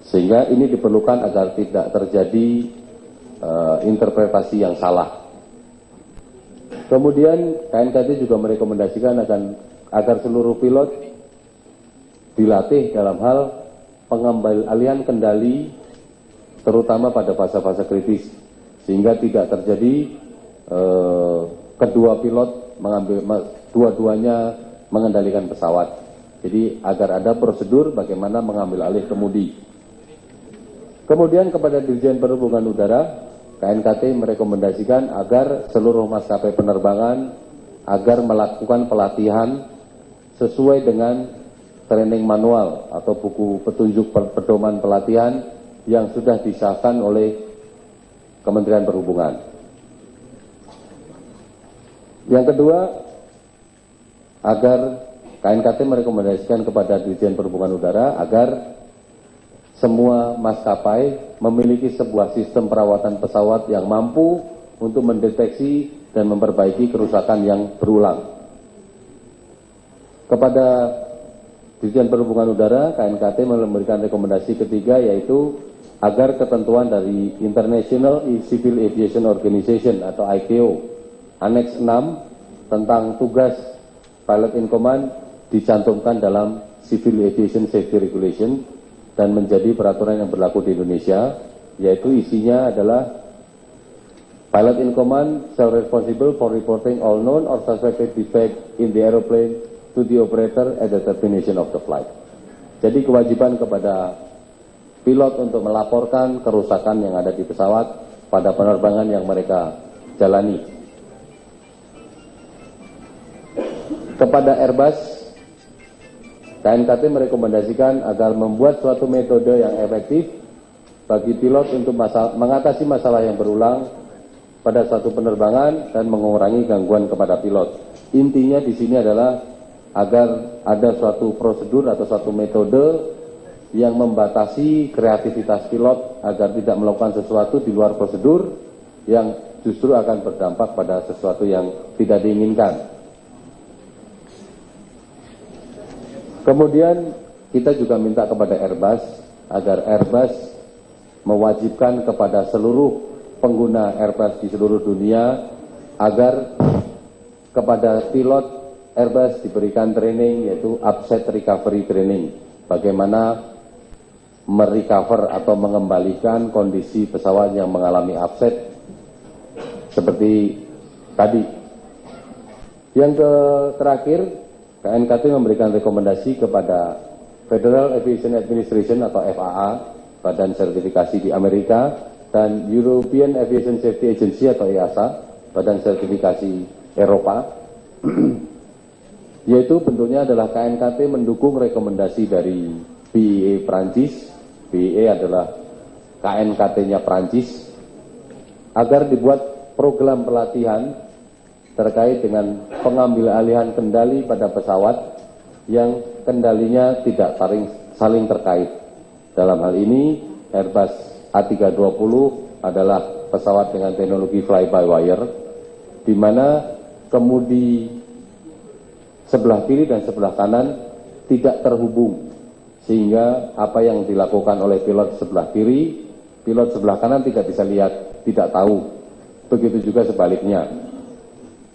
Sehingga ini diperlukan agar tidak terjadi interpretasi yang salah. Kemudian KNKT juga merekomendasikan agar seluruh pilot dilatih dalam hal pengembalian kendali terutama pada fase-fase kritis, sehingga tidak terjadi kedua pilot dua-duanya mengendalikan pesawat. Jadi agar ada prosedur bagaimana mengambil alih kemudi. Kemudian kepada Dirjen Perhubungan Udara, KNKT merekomendasikan agar seluruh maskapai penerbangan agar melakukan pelatihan sesuai dengan training manual atau buku petunjuk pedoman pelatihan yang sudah disahkan oleh Kementerian Perhubungan. Yang kedua, agar KNKT merekomendasikan kepada Dirjen Perhubungan Udara agar semua maskapai memiliki sebuah sistem perawatan pesawat yang mampu untuk mendeteksi dan memperbaiki kerusakan yang berulang. Kepada Dirjen Perhubungan Udara, KNKT memberikan rekomendasi ketiga, yaitu agar ketentuan dari International Civil Aviation Organization atau ICAO Annex 6 tentang tugas pilot in command dicantumkan dalam Civil Aviation Safety Regulation dan menjadi peraturan yang berlaku di Indonesia, yaitu isinya adalah pilot in command shall responsible for reporting all known or suspected defect in the aeroplane to the operator at the termination of the flight. Jadi kewajiban kepada pilot untuk melaporkan kerusakan yang ada di pesawat pada penerbangan yang mereka jalani. Kepada Airbus, KNKT merekomendasikan agar membuat suatu metode yang efektif bagi pilot untuk mengatasi masalah yang berulang pada suatu penerbangan dan mengurangi gangguan kepada pilot. Intinya di sini adalah agar ada suatu prosedur atau suatu metode yang membatasi kreativitas pilot agar tidak melakukan sesuatu di luar prosedur yang justru akan berdampak pada sesuatu yang tidak diinginkan. Kemudian kita juga minta kepada Airbus agar Airbus mewajibkan kepada seluruh pengguna Airbus di seluruh dunia agar kepada pilot Airbus diberikan training, yaitu upset recovery training, bagaimana merecover atau mengembalikan kondisi pesawat yang mengalami upset seperti tadi. Yang terakhir, KNKT memberikan rekomendasi kepada Federal Aviation Administration atau FAA, badan sertifikasi di Amerika, dan European Aviation Safety Agency atau EASA, badan sertifikasi Eropa, yaitu bentuknya adalah KNKT mendukung rekomendasi dari BEA Prancis. BEA adalah KNKT-nya Prancis, agar dibuat program pelatihan terkait dengan pengambil alihan kendali pada pesawat yang kendalinya tidak saling terkait. Dalam hal ini Airbus A320 adalah pesawat dengan teknologi fly-by-wire, di mana kemudi sebelah kiri dan sebelah kanan tidak terhubung, sehingga apa yang dilakukan oleh pilot sebelah kiri, pilot sebelah kanan tidak bisa lihat, tidak tahu. Begitu juga sebaliknya.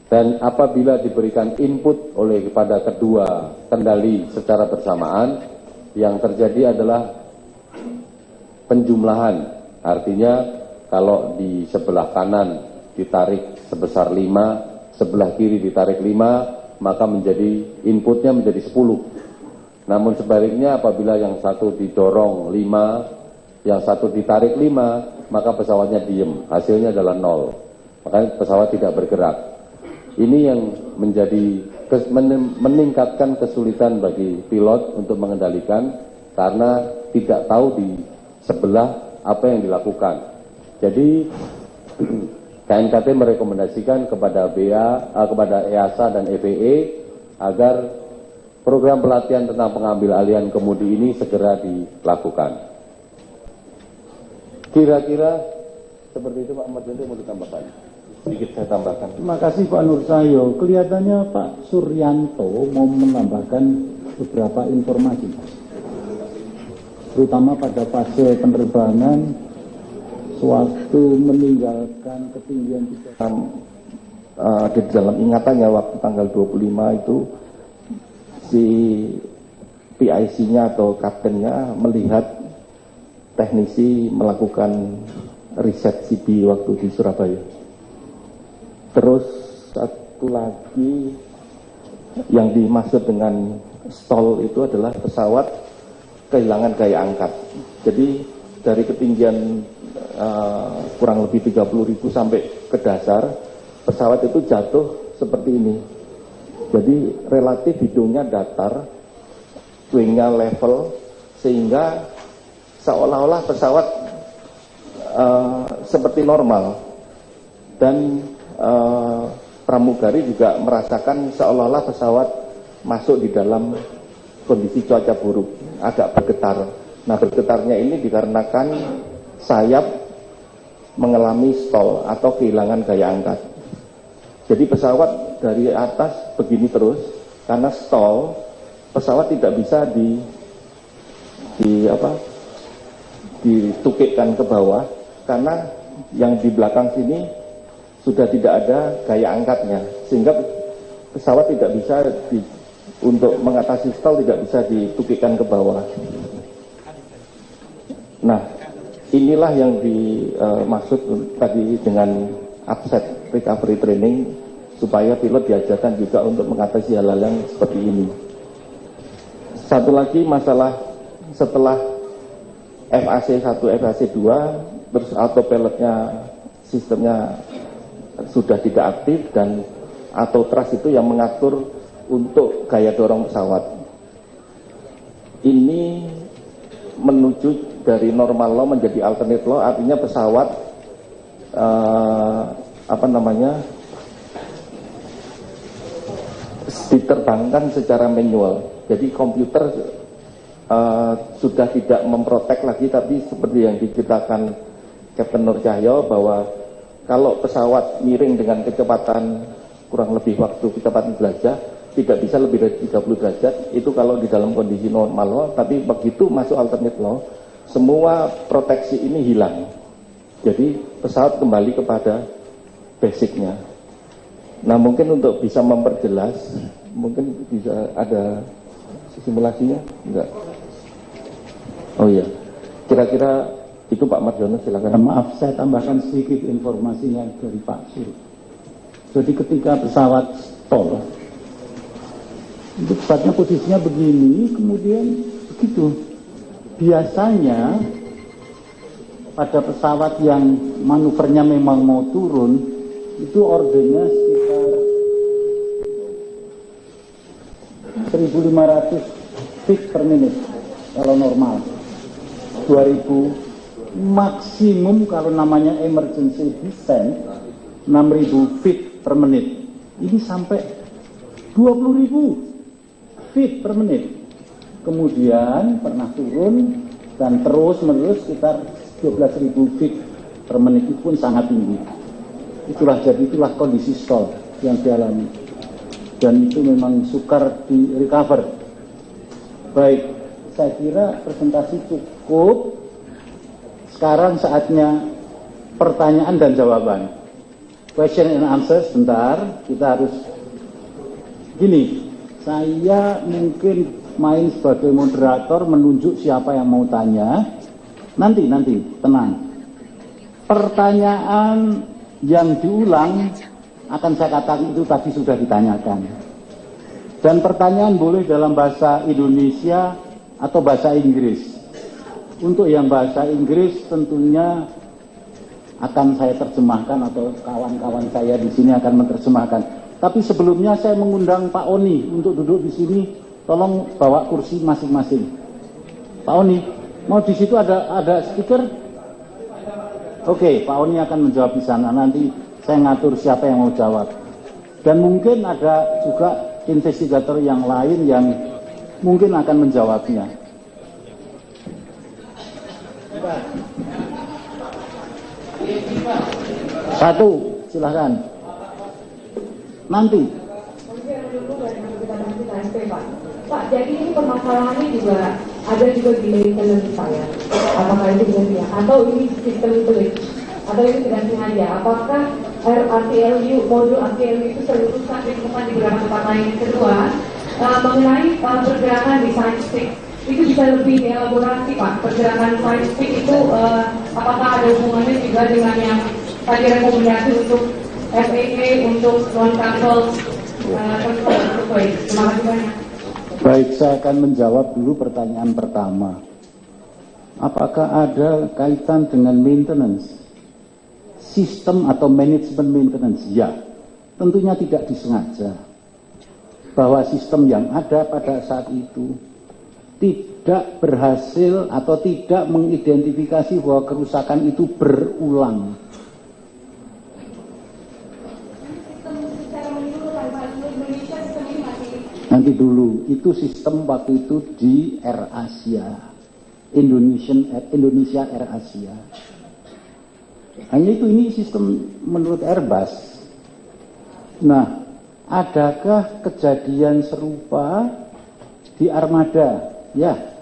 Dan apabila diberikan input oleh kepada kedua kendali secara bersamaan, yang terjadi adalah penjumlahan. Artinya kalau di sebelah kanan ditarik sebesar 5, sebelah kiri ditarik 5, maka menjadi inputnya menjadi 10. Namun sebaliknya apabila yang satu didorong 5, yang satu ditarik 5, maka pesawatnya diem, hasilnya adalah 0. Makanya pesawat tidak bergerak. Ini yang meningkatkan kesulitan bagi pilot untuk mengendalikan karena tidak tahu di sebelah apa yang dilakukan. Jadi KNKT merekomendasikan kepada kepada EASA dan FAA agar program pelatihan tentang pengambil alihan kemudi ini segera dilakukan. Kira-kira seperti itu Pak Ahmad Yanto, mau ditambahkan? Sedikit saya tambahkan. Terima kasih Pak Nur Cahyo. Kelihatannya Pak Suryanto mau menambahkan beberapa informasi. terutama pada fase penerbangan sewaktu meninggalkan ketinggian di dalam ingatannya waktu tanggal 25 itu si PIC-nya atau kaptennya melihat teknisi melakukan riset CB waktu di Surabaya. Terus satu lagi yang dimaksud dengan stall itu adalah pesawat kehilangan gaya angkat. Jadi dari ketinggian kurang lebih 30.000 sampai ke dasar, pesawat itu jatuh seperti ini. Jadi relatif hidungnya datar, wingnya level, sehingga seolah-olah pesawat seperti normal. Dan pramugari juga merasakan seolah-olah pesawat masuk di dalam kondisi cuaca buruk, agak bergetar. Nah, bergetarnya ini dikarenakan sayap mengalami stall atau kehilangan gaya angkat. Jadi pesawat dari atas begini terus, karena stall, pesawat tidak bisa ditukikkan ke bawah, karena yang di belakang sini sudah tidak ada gaya angkatnya, sehingga pesawat tidak bisa untuk mengatasi stall tidak bisa ditukikkan ke bawah. Nah, inilah yang dimaksud tadi dengan upset recovery training, supaya pilot diajarkan juga untuk mengatasi hal-hal yang seperti ini. Satu lagi masalah setelah FAC 1, FAC 2, terus autopilotnya sistemnya sudah tidak aktif, dan auto thrust itu yang mengatur untuk gaya dorong pesawat. Ini menuju dari normal law menjadi alternate law, artinya pesawat diterbangkan secara manual. Jadi komputer sudah tidak memprotek lagi, tapi seperti yang diceritakan Kapten Nur Cahyo, bahwa kalau pesawat miring dengan kecepatan kurang lebih waktu kecepatan jelajah tidak bisa lebih dari 30 derajat, itu kalau di dalam kondisi normal law. Tapi begitu masuk alternate law, semua proteksi ini hilang. Jadi pesawat kembali kepada basicnya. Nah, mungkin untuk bisa memperjelas, mungkin bisa ada simulasinya? Enggak? Oh iya, kira-kira itu Pak Marjono, silakan. Maaf, saya tambahkan sedikit informasinya dari Pak Sur. Jadi ketika pesawat stall, itu pesawatnya posisinya begini, kemudian begitu. Biasanya pada pesawat yang manuvernya memang mau turun, itu ordernya sekitar 1.500 feet per menit kalau normal, 2.000 maksimum kalau namanya emergency descent 6.000 feet per menit. Ini sampai 20.000 feet per menit. Kemudian pernah turun dan terus menerus sekitar 12.000 feet per menit, itu pun sangat tinggi. Itulah kondisi stall yang dialami, dan itu memang sukar di recover. Baik, saya kira presentasi cukup. Sekarang saatnya pertanyaan dan jawaban. Question and answer sebentar. Kita harus gini, saya mungkin main sebagai moderator, menunjuk siapa yang mau tanya. Nanti, tenang. Pertanyaan yang diulang akan saya katakan itu tadi sudah ditanyakan. Dan pertanyaan boleh dalam bahasa Indonesia atau bahasa Inggris. Untuk yang bahasa Inggris tentunya akan saya terjemahkan, atau kawan-kawan saya di sini akan menerjemahkan. Tapi sebelumnya saya mengundang Pak Oni untuk duduk di sini. Tolong bawa kursi masing-masing. Pak Oni, mau di situ ada speaker? Oke, Pak Oni akan menjawab di sana. Nanti saya ngatur siapa yang mau jawab. Dan mungkin ada juga investigator yang lain yang mungkin akan menjawabnya. Satu, silahkan. Nanti. Pak, jadi ini permasalahannya juga ada juga di maintenance saya. Apakah itu benar? Atau ini sistem glitch? Atau itu tidak sengaja? Apakah RATLU, modul RATLU itu seluruhnya ditemukan di beberapa tempat lain? Kedua, mengenai pergerakan di side stick, itu bisa lebih dielaborasi Pak. Pergerakan side stick itu apakah ada hubungannya juga dengan yang tadi rekomendasi untuk FAA, untuk non-travel? Terima kasih banyak. Baik, saya akan menjawab dulu pertanyaan pertama. Apakah ada kaitan dengan maintenance? Sistem atau manajemen maintenance? Ya, tentunya tidak disengaja. Bahwa sistem yang ada pada saat itu tidak berhasil atau tidak mengidentifikasi bahwa kerusakan itu berulang. Nanti dulu, itu sistem waktu itu di AirAsia, Indonesia AirAsia. Hanya itu, ini sistem menurut Airbus. Nah, adakah kejadian serupa di Armada? Ya,